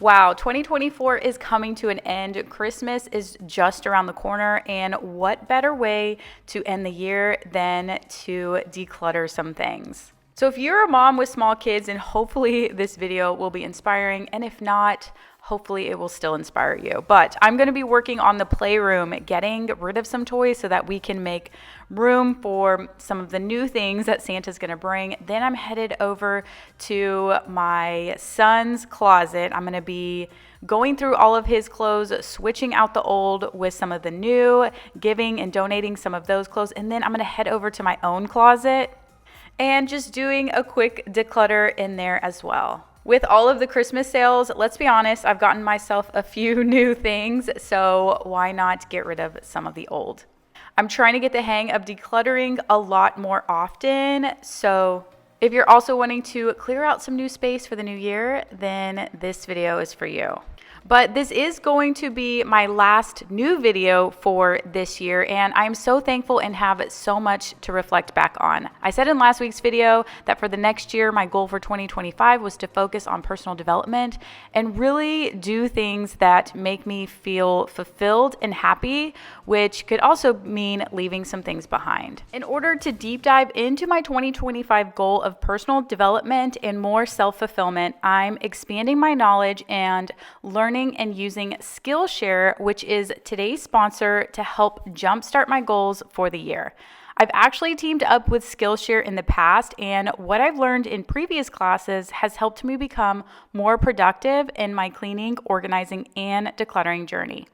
Wow, 2024 is coming to an end. Christmas is just around the corner, and what better way to end the year than to declutter some things? So if you're a mom with small kids, and hopefully this video will be inspiring, and if not, hopefully it will still inspire you. But I'm going to be working on the playroom, getting rid of some toys so that we can make room for some of the new things that Santa's going to bring. Then I'm headed over to my son's closet. I'm going to be going through all of his clothes, switching out the old with some of the new, giving and donating some of those clothes. And then I'm going to head over to my own closet and just doing a quick declutter in there as well. With all of the Christmas sales, let's be honest, I've gotten myself a few new things, so why not get rid of some of the old? I'm trying to get the hang of decluttering a lot more often, so if you're also wanting to clear out some new space for the new year, then this video is for you. But this is going to be my last new video for this year, and I'm so thankful and have so much to reflect back on. I said in last week's video that for the next year, my goal for 2025 was to focus on personal development and really do things that make me feel fulfilled and happy, which could also mean leaving some things behind. In order to deep dive into my 2025 goal of personal development and more self-fulfillment, I'm expanding my knowledge and learning and using Skillshare, which is today's sponsor, to help jumpstart my goals for the year. I've actually teamed up with Skillshare in the past, and what I've learned in previous classes has helped me become more productive in my cleaning, organizing, and decluttering journey.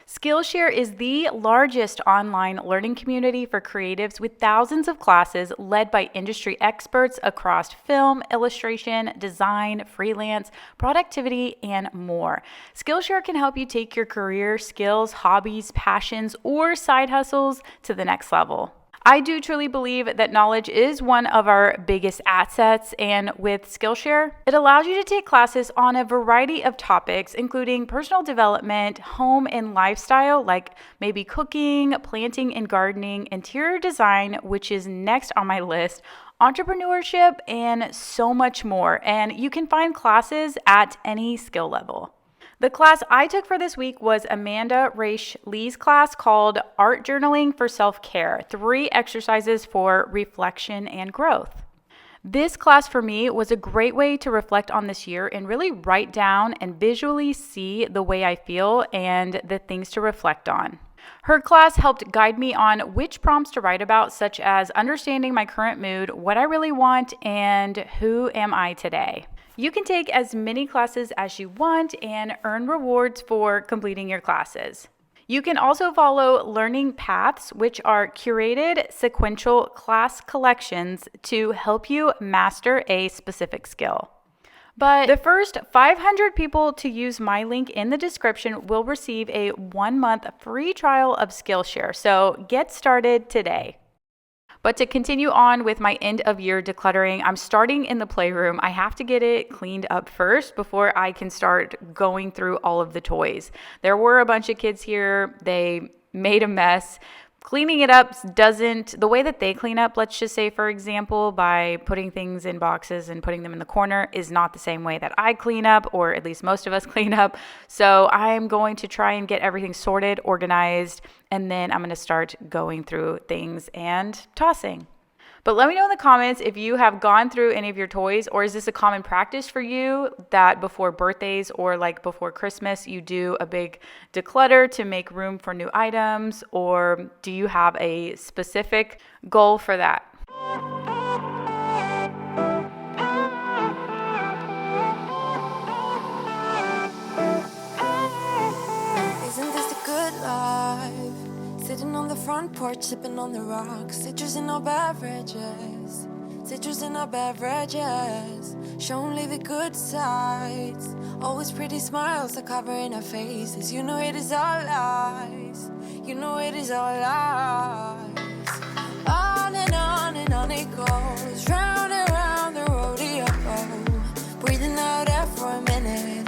Skillshare is the largest online learning community for creatives with thousands of classes led by industry experts across film, illustration, design, freelance, productivity, and more. Skillshare can help you take your career, skills, hobbies, passions, or side hustles to the next level. I do truly believe that knowledge is one of our biggest assets, and with Skillshare, it allows you to take classes on a variety of topics, including personal development, home and lifestyle, like maybe cooking, planting and gardening, interior design, which is next on my list, entrepreneurship, and so much more. And you can find classes at any skill level. The class I took for this week was Amanda Raish Lee's class called Art Journaling for Self-Care, 3 exercises for reflection and growth. This class for me was a great way to reflect on this year and really write down and visually see the way I feel and the things to reflect on. Her class helped guide me on which prompts to write about, such as understanding my current mood, what I really want, and who am I today. You can take as many classes as you want and earn rewards for completing your classes. You can also follow learning paths, which are curated sequential class collections to help you master a specific skill. But the first 500 people to use my link in the description will receive a 1-month free trial of Skillshare. So get started today. But to continue on with my end of year decluttering, I'm starting in the playroom. I have to get it cleaned up first before I can start going through all of the toys. There were a bunch of kids here. They made a mess. Cleaning it up the way that they clean up, let's just say, for example, by putting things in boxes and putting them in the corner, is not the same way that I clean up, or at least most of us clean up. So I'm going to try and get everything sorted, organized, and then I'm going to start going through things and tossing. But let me know in the comments if you have gone through any of your toys, or is this a common practice for you that before birthdays or like before Christmas, you do a big declutter to make room for new items, or do you have a specific goal for that? Isn't this a good life? Sitting on the front porch, sipping on the rocks. Citrus in our beverages. Citrus in our beverages. Show only the good sides. Always pretty smiles are covering our faces. You know it is all lies. You know it is all lies. On and on it goes. Round and round the rodeo. Breathing out air for a minute.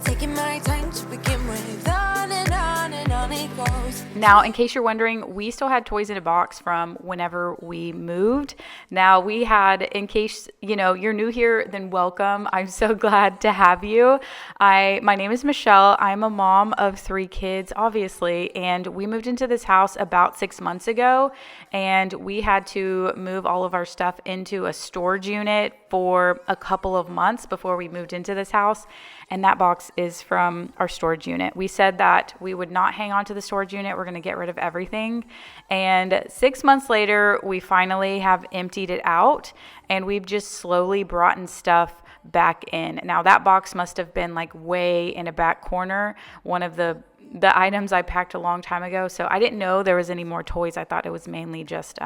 Taking my time to begin with. On and on it goes. Now, in case you're wondering, we still had toys in a box from whenever we moved. Now, we had, in case, you're new here, then welcome. I'm so glad to have you. My name is Michelle. I'm a mom of 3 kids, obviously, and we moved into this house about 6 months ago, and we had to move all of our stuff into a storage unit for a couple of months before we moved into this house. And that box is from our storage unit. We said that we would not hang on to the storage unit. We're going to get rid of everything. And 6 months later, we finally have emptied it out, and we've just slowly brought in stuff back in. Now, that box must have been like way in a back corner, one of the items I packed a long time ago. So I didn't know there was any more toys. I thought it was mainly just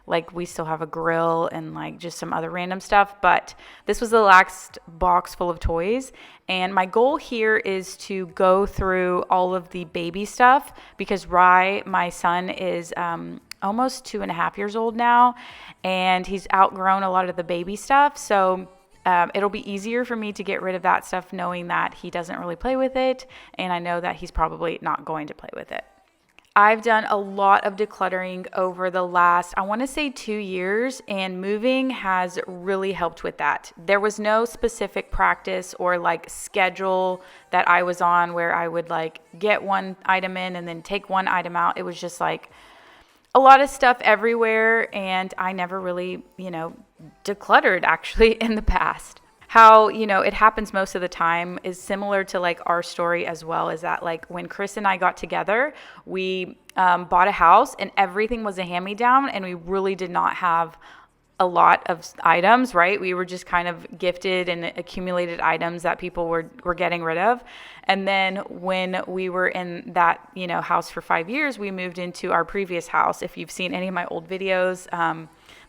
like we still have a grill and like just some other random stuff, but this was the last box full of toys. And my goal here is to go through all of the baby stuff because Rye, my son, is almost 2.5 years old now, and he's outgrown a lot of the baby stuff. So it'll be easier for me to get rid of that stuff knowing that he doesn't really play with it, and I know that he's probably not going to play with it. I've done a lot of decluttering over the last, I want to say 2 years, and moving has really helped with that. There was no specific practice or like schedule that I was on where I would like get one item in and then take one item out. It was just like a lot of stuff everywhere, and I never really, decluttered actually in the past. How, it happens most of the time is similar to like our story as well, is that like when Chris and I got together, we bought a house and everything was a hand-me-down, and we really did not have a lot of items, right? We were just kind of gifted and accumulated items that people were getting rid of. And then when we were in that, house for 5 years, we moved into our previous house. If you've seen any of my old videos,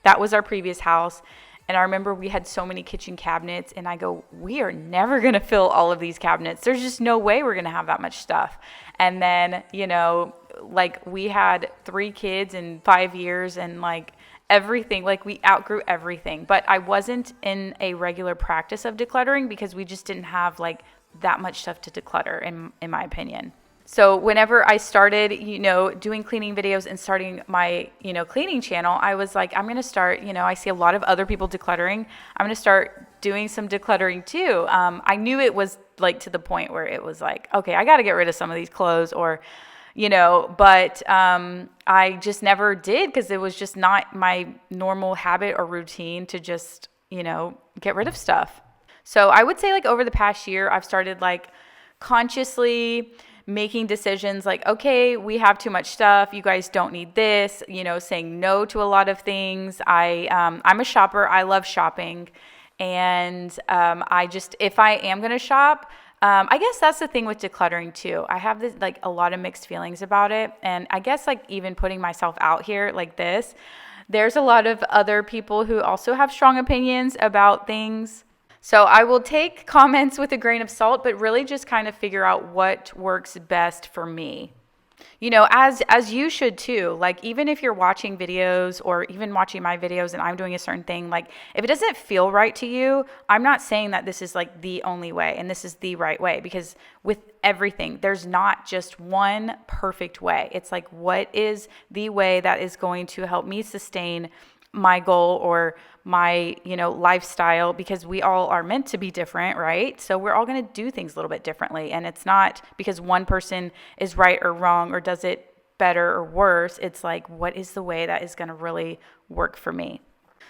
that was our previous house. And I remember we had so many kitchen cabinets, and I go, we are never going to fill all of these cabinets. There's just no way we're going to have that much stuff. And then, like we had 3 kids in 5 years, and like everything, like we outgrew everything. But I wasn't in a regular practice of decluttering because we just didn't have like that much stuff to declutter, in my opinion. So whenever I started, doing cleaning videos and starting my, cleaning channel, I was like, I'm going to start, I see a lot of other people decluttering. I'm going to start doing some decluttering too. I knew it was like to the point where it was like, okay, I got to get rid of some of these clothes but I just never did because it was just not my normal habit or routine to just, get rid of stuff. So I would say like over the past year, I've started like consciously making decisions like, okay, we have too much stuff. You guys don't need this, saying no to a lot of things. I'm a shopper. I love shopping. And if I am going to shop, I guess that's the thing with decluttering too. I have this like a lot of mixed feelings about it. And I guess like even putting myself out here like this, there's a lot of other people who also have strong opinions about things. So I will take comments with a grain of salt, but really just kind of figure out what works best for me. As you should too. Like even if you're watching videos or even watching my videos and I'm doing a certain thing, like if it doesn't feel right to you, I'm not saying that this is like the only way and this is the right way, because with everything, there's not just one perfect way. It's like, what is the way that is going to help me sustain my goal or my, lifestyle, because we all are meant to be different, right? So we're all going to do things a little bit differently. And it's not because one person is right or wrong or does it better or worse. It's like, what is the way that is going to really work for me?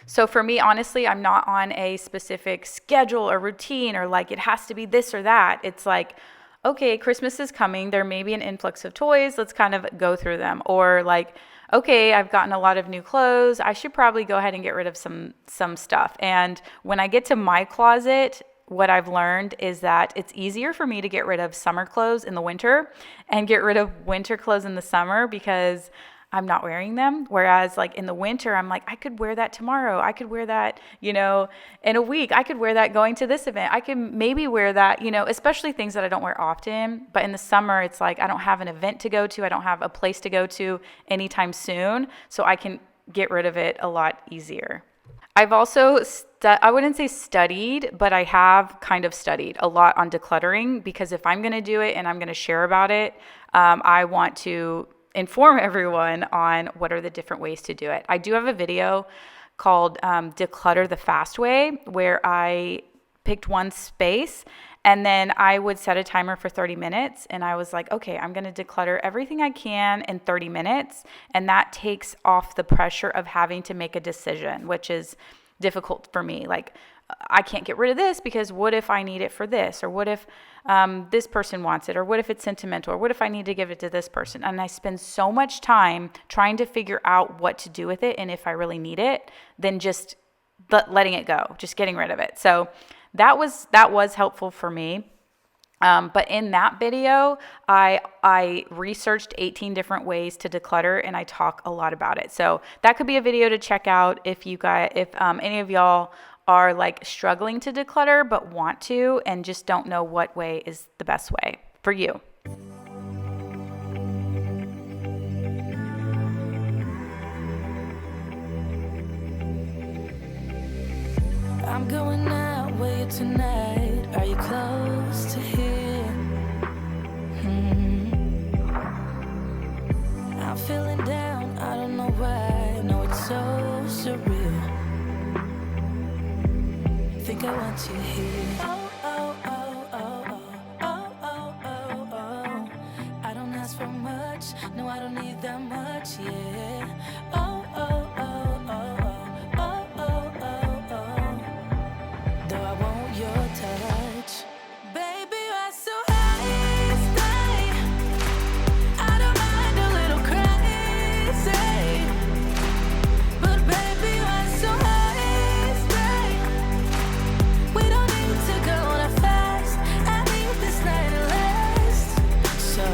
So for me, honestly, I'm not on a specific schedule or routine or like it has to be this or that. It's like, okay, Christmas is coming. There may be an influx of toys. Let's kind of go through them. Or like, okay, I've gotten a lot of new clothes. I should probably go ahead and get rid of some stuff. And when I get to my closet, what I've learned is that it's easier for me to get rid of summer clothes in the winter and get rid of winter clothes in the summer because I'm not wearing them. Whereas like in the winter, I'm like, I could wear that tomorrow. I could wear that, in a week. I could wear that going to this event. I could maybe wear that, especially things that I don't wear often. But in the summer, it's like I don't have an event to go to. I don't have a place to go to anytime soon. So I can get rid of it a lot easier. I've also I wouldn't say studied, but I have kind of studied a lot on decluttering, because if I'm going to do it and I'm going to share about it, I want to inform everyone on what are the different ways to do it. I do have a video called Declutter the Fast Way, where I picked one space and then I would set a timer for 30 minutes. And I was like, okay, I'm going to declutter everything I can in 30 minutes. And that takes off the pressure of having to make a decision, which is difficult for me. Like, I can't get rid of this because what if I need it for this? Or what if this person wants it? Or what if it's sentimental? Or what if I need to give it to this person? And I spend so much time trying to figure out what to do with it and if I really need it, than just letting it go, just getting rid of it. So that was helpful for me. But in that video, I researched 18 different ways to declutter, and I talk a lot about it. So that could be a video to check out if any of y'all are like struggling to declutter but want to and just don't know what way is the best way for you. I'm going out with you tonight. Are you close to here? I'm feeling down, I don't know why. No, it's so surreal. Think I want you here. Oh, oh, oh, oh, oh, oh, oh, oh, oh. I don't ask for much, no, I don't need that much, yeah. Oh, oh, oh, oh, oh, oh, oh, oh. Though I want your touch, baby, you're so high, stay. I don't mind a little crazy, but baby, you're so high, stay. We don't need to go on a fast. I need this night to last. So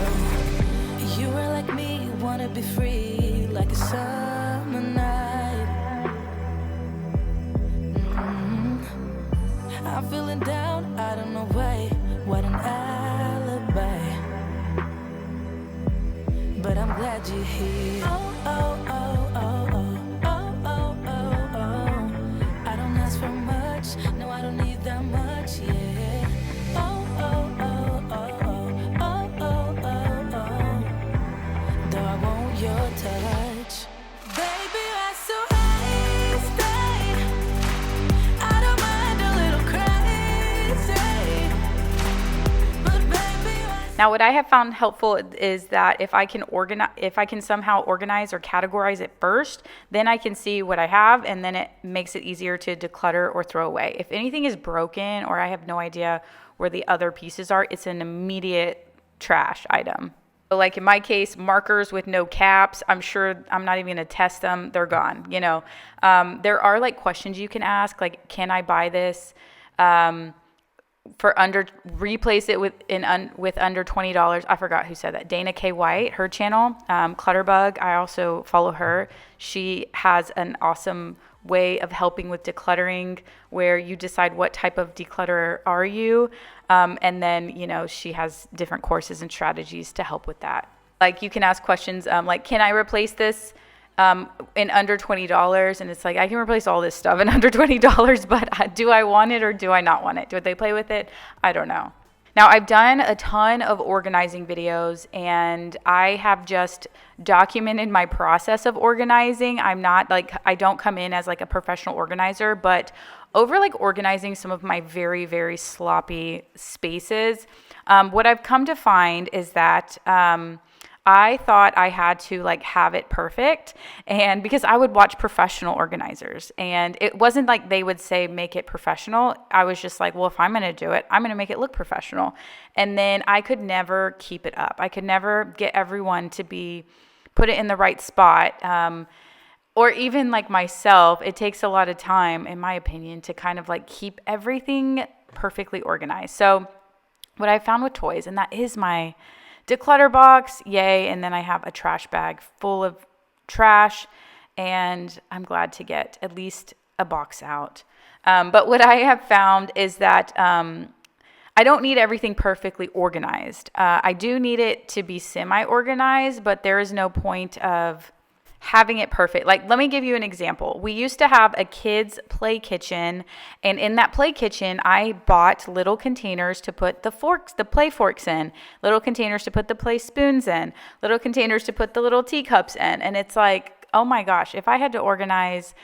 you are like me, wanna be free like a summer night. I'm feeling down, I don't know why. What an alibi. But I'm glad you're here. Oh, oh, oh, oh, oh, oh, oh, oh, oh. I don't ask for much, no, I don't need that much, yeah. Oh, oh, oh, oh, oh, oh, oh, oh, oh. Though I want your touch, baby, you're so high, stay. I don't mind a little crazy, but baby, Now, what I have found helpful is that if I can somehow organize or categorize it first, then I can see what I have, and then it makes it easier to declutter or throw away. If anything is broken or I have no idea where the other pieces are, it's an immediate trash item. So like in my case, markers with no caps, I'm sure I'm not even gonna test them, they're gone. There are like questions you can ask, like, can I buy this replace it with under $20? I forgot who said that. Dana K. White, her channel, Clutterbug. I also follow her. She has an awesome way of helping with decluttering, where you decide what type of declutterer are you, and then she has different courses and strategies to help with that. Like, you can ask questions like, can I replace this in under $20? And it's like, I can replace all this stuff in under $20, but do I want it or do I not want it? Do they play with it? I don't know. Now, I've done a ton of organizing videos, and I have just documented my process of organizing. I don't come in as like a professional organizer, but over like organizing some of my very, very sloppy spaces, what I've come to find is that I thought I had to like have it perfect, and because I would watch professional organizers, and it wasn't like they would say make it professional. I was just like, well, if I'm going to do it, I'm going to make it look professional. And then I could never keep it up. I could never get everyone to put it in the right spot. Or even like myself, it takes a lot of time, in my opinion, to kind of like keep everything perfectly organized. So what I found with toys, and that is my declutter box, yay, and then I have a trash bag full of trash, and I'm glad to get at least a box out. But what I have found is that I don't need everything perfectly organized. I do need it to be semi-organized, but there is no point of having it perfect. Like, let me give you an example. We used to have a kids play kitchen, and in that play kitchen, I bought little containers to put the play forks in, little containers to put the play spoons in, little containers to put the little teacups in. And it's like, oh my gosh, if I had to organize,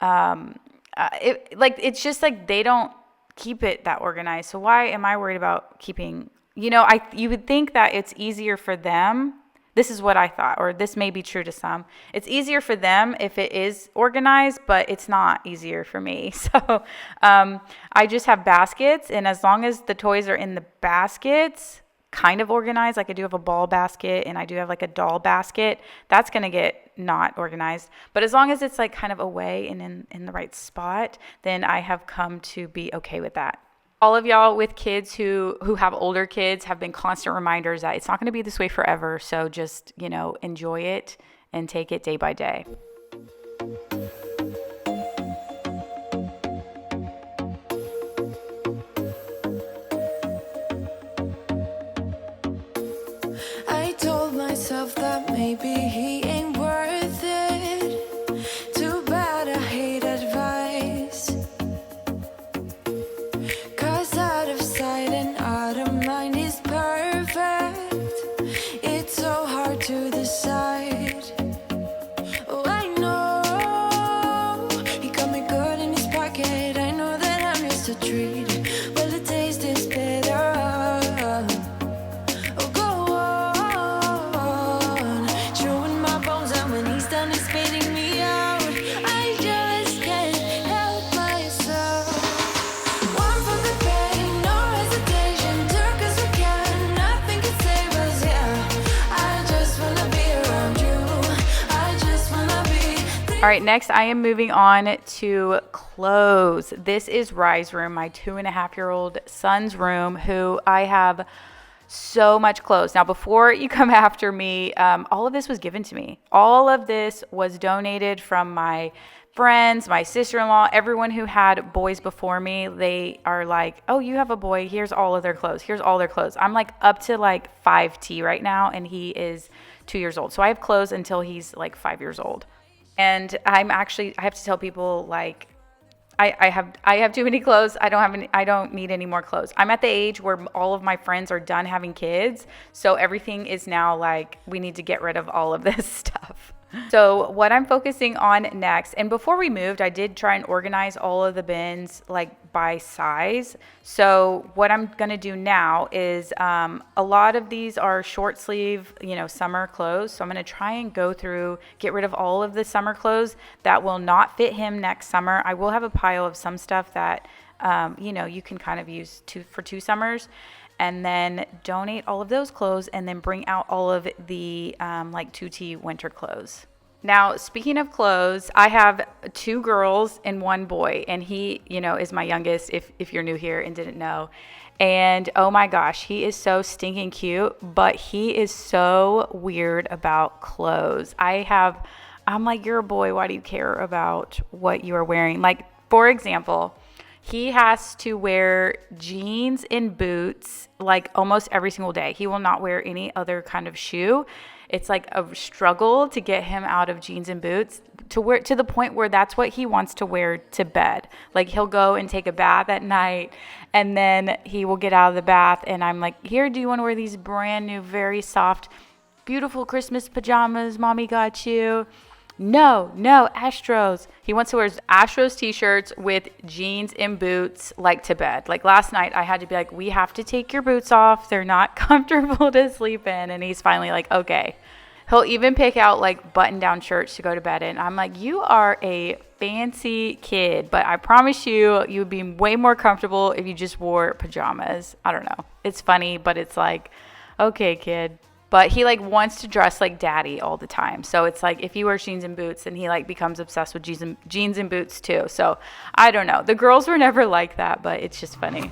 it's just like they don't keep it that organized. So why am I worried about keeping, you would think that it's easier for them. This is what I thought, or this may be true to some. It's easier for them if it is organized, but it's not easier for me. So I just have baskets, and as long as the toys are in the baskets, kind of organized, like I do have a ball basket and I do have like a doll basket, that's going to get not organized. But as long as it's like kind of away and in the right spot, then I have come to be okay with that. All of y'all with kids who have older kids have been constant reminders that it's not going to be this way forever. So just, enjoy it and take it day by day. I told myself that maybe he ain't worth it. Too bad I hate advice. 'Cause out of sight and out of mind is perfect. It's so hard to decide. Oh, I know he got me good in his pocket. I know that I'm just a treat. Well, the taste is bitter. Oh, go on, chewing my bones, and when he's done, he's spitting me out. I just can't help myself. One from the pain, no hesitation, took us again, nothing can save us, yeah. I just wanna be around you, I just wanna be. All right, next I am moving on to clothes. This is Rye's room, my 2.5-year-old son's room, who I have so much clothes. Now, before you come after me, all of this was given to me. All of this was donated from my friends, my sister-in-law, everyone who had boys before me. They are like, oh, you have a boy, here's all of their clothes. Here's all their clothes. I'm like up to like 5T right now, and he is 2 years old. So I have clothes until he's like 5 years old. And I have to tell people, like, I have too many clothes. I don't need any more clothes. I'm at the age where all of my friends are done having kids. So everything is now like, we need to get rid of all of this stuff. So what I'm focusing on next, and before we moved, I did try and organize all of the bins like by size. So what I'm going to do now is a lot of these are short sleeve, summer clothes. So I'm going to try and go through, get rid of all of the summer clothes that will not fit him next summer. I will have a pile of some stuff that, you can kind of use for 2 summers. And then donate all of those clothes, and then bring out all of the like 2T winter clothes. Now, speaking of clothes, I have 2 girls and 1 boy, and he, is my youngest, if you're new here and didn't know. And oh my gosh, he is so stinking cute, but he is so weird about clothes. I'm like, you're a boy, why do you care about what you are wearing? Like, for example, he has to wear jeans and boots like almost every single day. He will not wear any other kind of shoe. It's like a struggle to get him out of jeans and boots to the point where that's what he wants to wear to bed. Like, he'll go and take a bath at night, and then he will get out of the bath, and I'm like, here, do you want to wear these brand new, very soft, beautiful Christmas pajamas mommy got you? No, Astros. He wants to wear Astros t-shirts with jeans and boots like to bed. Like last night, I had to be like, we have to take your boots off. They're not comfortable to sleep in. And he's finally like, okay. He'll even pick out like button-down shirts to go to bed in. I'm like, you are a fancy kid, but I promise you would be way more comfortable if you just wore pajamas. I don't know. It's funny, but it's like, okay, kid. But he like wants to dress like daddy all the time. So it's like if he wears jeans and boots, then he like becomes obsessed with jeans and boots too. So I don't know. The girls were never like that, but it's just funny.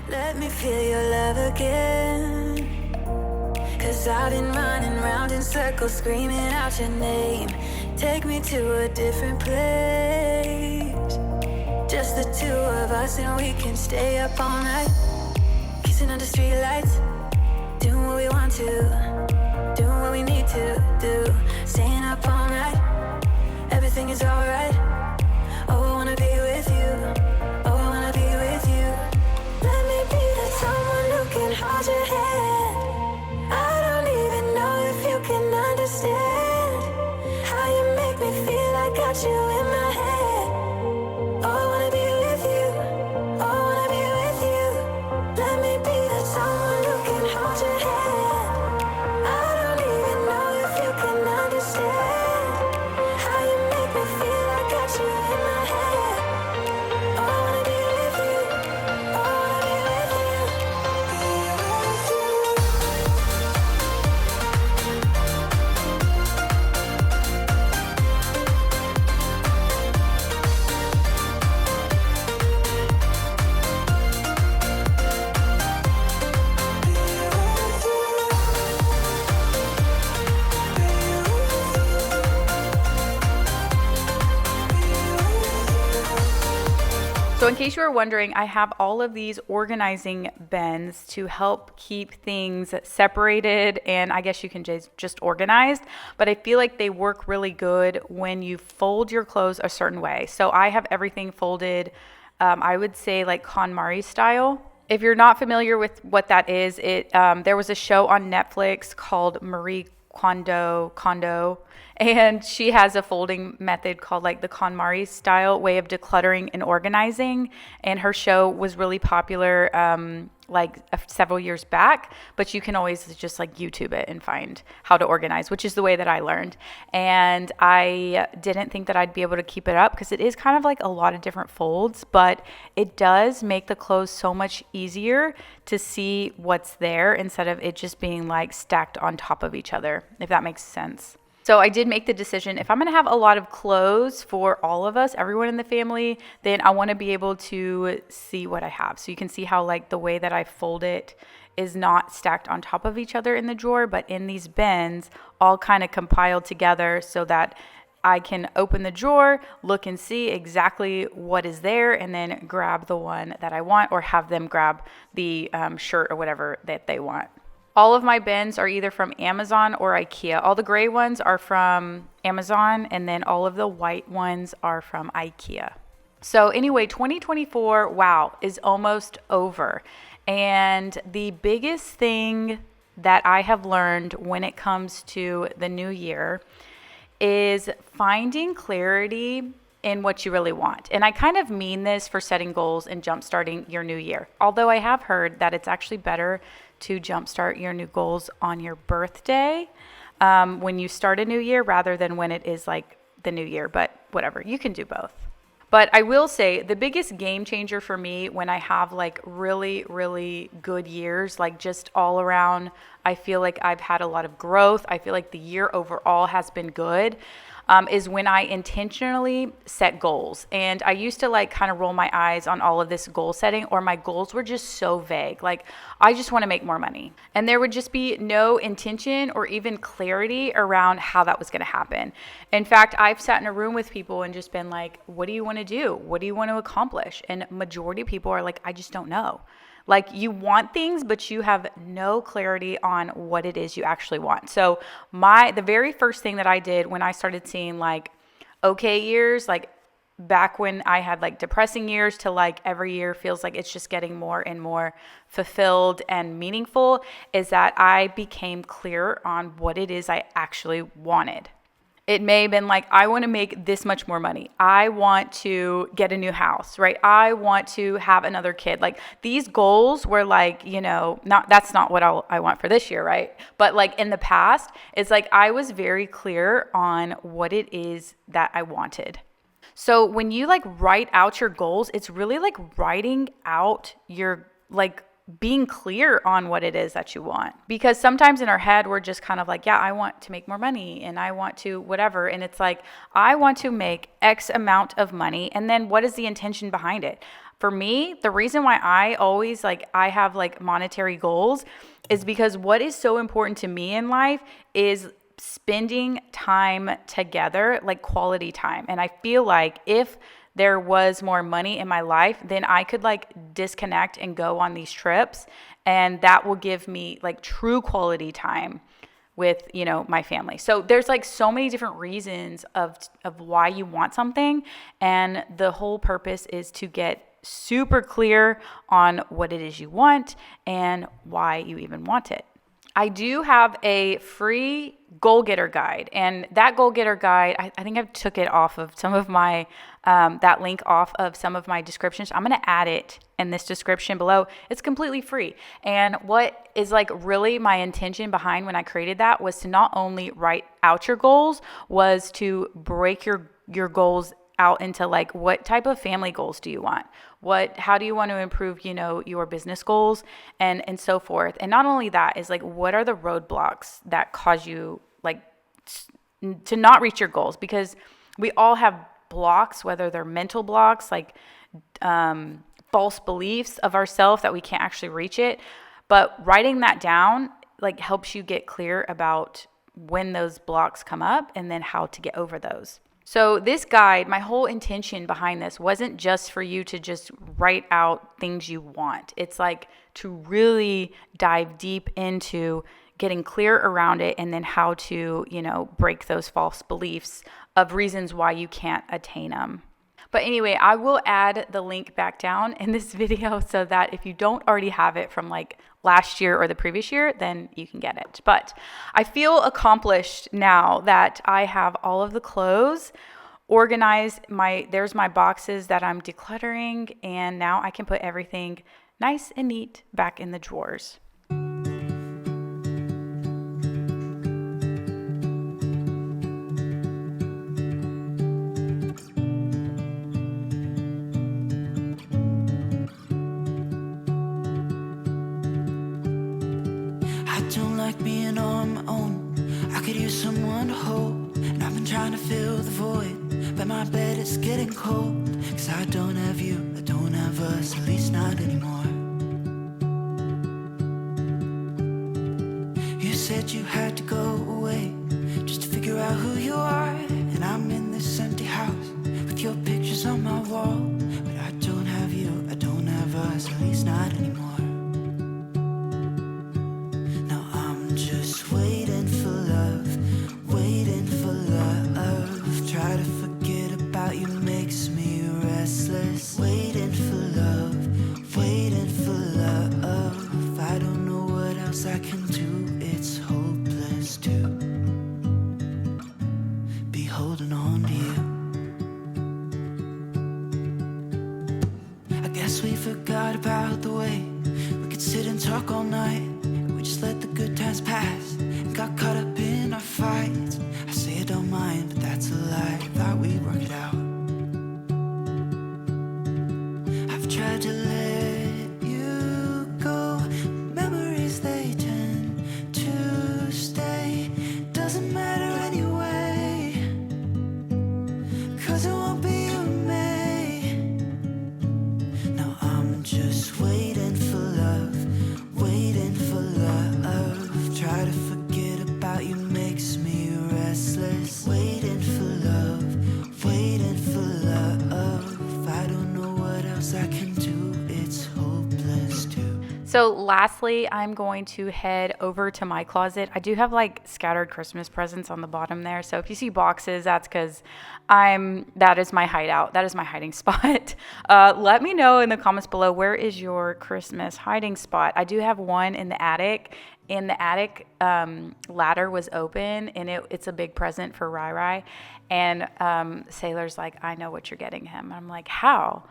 Let me feel your love again. 'Cause I've been running round in circles, screaming out your name. Take me to a different place. Just the 2 of us, and we can stay up all night, kissing under streetlights, doing what we want to, doing what we need to do. Staying up all night, everything is alright. Oh, I wanna be with you. Oh, I wanna be with you. Let me be that someone who can hold your hand. I don't even know if you can understand how you make me feel. I got you in my head. Oh, I wanna be with you. Oh, I wanna be with you. Let me be that someone who can hold your hand. I don't even know if you can understand how you make me feel. I got you in my head. Oh, I wanna be with you. Oh, I wanna be with you. Be with you. So in case you were wondering, I have all of these organizing bins to help keep things separated, and I guess you can just organized, but I feel like they work really good when you fold your clothes a certain way. So I have everything folded, I would say like KonMari style. If you're not familiar with what that is, there was a show on Netflix called Marie Kondo, and she has a folding method called like the KonMari style way of decluttering and organizing, and her show was really popular several years back, but you can always just like YouTube it and find how to organize, which is the way that I learned. And I didn't think that I'd be able to keep it up because it is kind of like a lot of different folds, but it does make the clothes so much easier to see what's there instead of it just being like stacked on top of each other, if that makes sense. So I did make the decision, if I'm going to have a lot of clothes for all of us, everyone in the family, then I want to be able to see what I have. So you can see how like the way that I fold it is not stacked on top of each other in the drawer, but in these bins, all kind of compiled together so that I can open the drawer, look and see exactly what is there, and then grab the one that I want, or have them grab the shirt or whatever that they want. All of my bins are either from Amazon or IKEA. All the gray ones are from Amazon, and then all of the white ones are from IKEA. So anyway, 2024, wow, is almost over. And the biggest thing that I have learned when it comes to the new year is finding clarity in what you really want. And I kind of mean this for setting goals and jumpstarting your new year. Although I have heard that it's actually better to jumpstart your new goals on your birthday when you start a new year rather than when it is like the new year. But whatever, you can do both. But I will say the biggest game changer for me when I have like really, really good years, like just all around, I feel like I've had a lot of growth. I feel like the year overall has been good. Is when I intentionally set goals. And I used to like kind of roll my eyes on all of this goal setting, or my goals were just so vague. Like, I just want to make more money. And there would just be no intention or even clarity around how that was going to happen. In fact, I've sat in a room with people and just been like, what do you want to do? What do you want to accomplish? And majority of people are like, I just don't know. Like, you want things, but you have no clarity on what it is you actually want. So the very first thing that I did when I started seeing like okay years, like back when I had like depressing years to like every year feels like it's just getting more and more fulfilled and meaningful, is that I became clear on what it is I actually wanted. It may have been like, I want to make this much more money. I want to get a new house, right? I want to have another kid. Like, these goals were like, that's not what I want for this year, right? But like in the past, it's like I was very clear on what it is that I wanted. So when you like write out your goals, it's really like writing out your like being clear on what it is that you want. Because sometimes in our head, we're just kind of like, yeah, I want to make more money and I want to whatever. And it's like, I want to make X amount of money. And then what is the intention behind it? For me, the reason why I have like monetary goals is because what is so important to me in life is spending time together, like quality time. And I feel like if there was more money in my life, then I could like disconnect and go on these trips, and that will give me like true quality time with, my family. So there's like so many different reasons of why you want something. And the whole purpose is to get super clear on what it is you want and why you even want it. I do have a free goal getter guide, and that goal getter guide, I think I took it off of some of my, that link off of some of my descriptions. I'm going to add it in this description below. It's completely free. And what is like really my intention behind when I created that was to not only write out your goals, was to break your goals out into like, what type of family goals do you want? How do you want to improve, your business goals and so forth. And not only that is like, what are the roadblocks that cause you like to not reach your goals? Because we all have blocks, whether they're mental blocks, like false beliefs of ourselves that we can't actually reach it. But writing that down like helps you get clear about when those blocks come up and then how to get over those. So this guide, my whole intention behind this wasn't just for you to just write out things you want. It's like to really dive deep into getting clear around it and then how to, break those false beliefs of reasons why you can't attain them. But anyway, I will add the link back down in this video so that if you don't already have it from like last year or the previous year, then you can get it. But I feel accomplished now that I have all of the clothes organized. There's my boxes that I'm decluttering, and now I can put everything nice and neat back in the drawers. Don't like being on my own. I could use someone to hold, and I've been trying to fill the void, but my bed is getting cold. Cause I don't have you, I don't have us, at least not anymore. You said you had to go away just to figure out who you are, and I'm in this empty house with your pictures on my wall. But I don't have you, I don't have us, at least not anymore. Just waiting for love, waiting for love. Try to forget about you makes me restless. Waiting for love, waiting for love. I don't know what else I can do, it's hopeless to be holding on to you. I guess we forgot about the way we could sit and talk all night. Just let the good times pass and got caught up in our fights. I say I don't mind, but that's a lie. Thought we'd work it out. I've tried to let you go. Memories, they tend to stay. Doesn't matter anyway, cause it won't be you and me. Now I'm just waiting for love, waiting for love. Try to forget about you makes me restless. Waiting for love, waiting for love. I don't know what else I can do, it's hopeless to. So lastly, I'm going to head over to my closet. I do have like scattered Christmas presents on the bottom there. So if you see boxes, that's because that is my hideout. That is my hiding spot. Let me know in the comments below, where is your Christmas hiding spot? I do have one in the attic. In the attic, ladder was open, and it's a big present for Rai Rai. And Sailor's like, I know what you're getting him. And I'm like, how?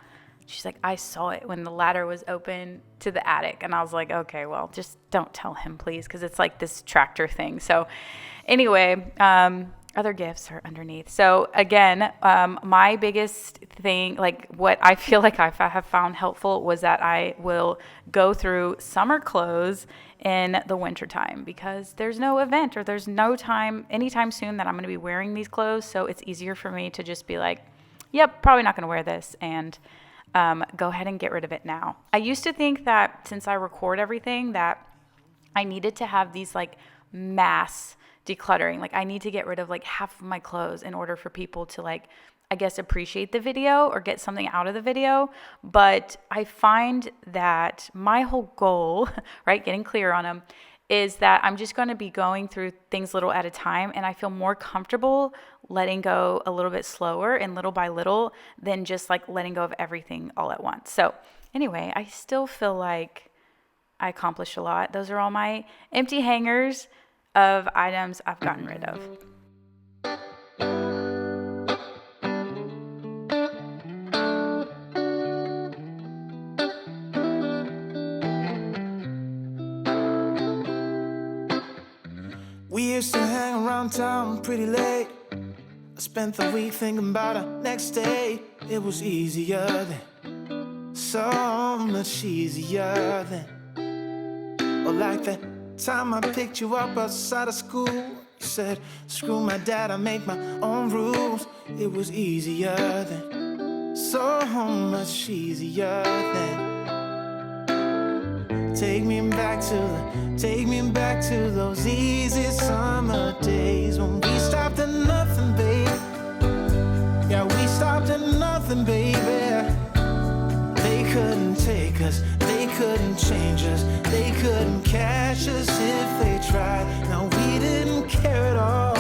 She's like, I saw it when the ladder was open to the attic. And I was like, okay, well, just don't tell him, please, because it's like this tractor thing. So anyway, other gifts are underneath. So again, my biggest thing, like what I feel like I have found helpful, was that I will go through summer clothes in the wintertime, because there's no event or there's no time anytime soon that I'm going to be wearing these clothes. So it's easier for me to just be like, yep, probably not going to wear this, and go ahead and get rid of it now. I used to think that since I record everything that I needed to have these like mass decluttering. Like I need to get rid of like half of my clothes in order for people to like, I guess, appreciate the video or get something out of the video. But I find that my whole goal, right, getting clear on them, is that I'm just going to be going through things little at a time, and I feel more comfortable letting go a little bit slower and little by little than just like letting go of everything all at once. So anyway, I still feel like I accomplished a lot. Those are all my empty hangers of items I've gotten rid of. We used to hang around town pretty late. I spent the week thinking about our next day. It was easier then, so much easier then. Or like that time I picked you up outside of school. You said, screw my dad, I make my own rules. It was easier then, so much easier then. Take me back to those easy summer days when we stopped at nothing, babe. Yeah, we stopped at nothing, baby. They couldn't take us, they couldn't change us, they couldn't catch us if they tried. No, we didn't care at all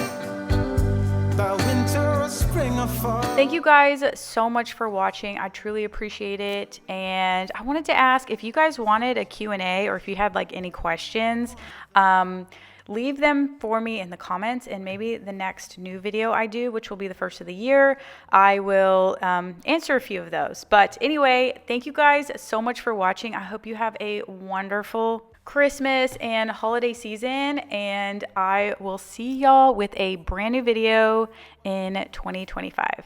about winter or spring or fall. Thank you guys so much for watching. I truly appreciate it. And I wanted to ask if you guys wanted a Q&A or if you had like any questions, leave them for me in the comments, and maybe the next new video I do, which will be the first of the year, I will answer a few of those. But anyway, thank you guys so much for watching. I hope you have a wonderful Christmas and holiday season, and I will see y'all with a brand new video in 2025.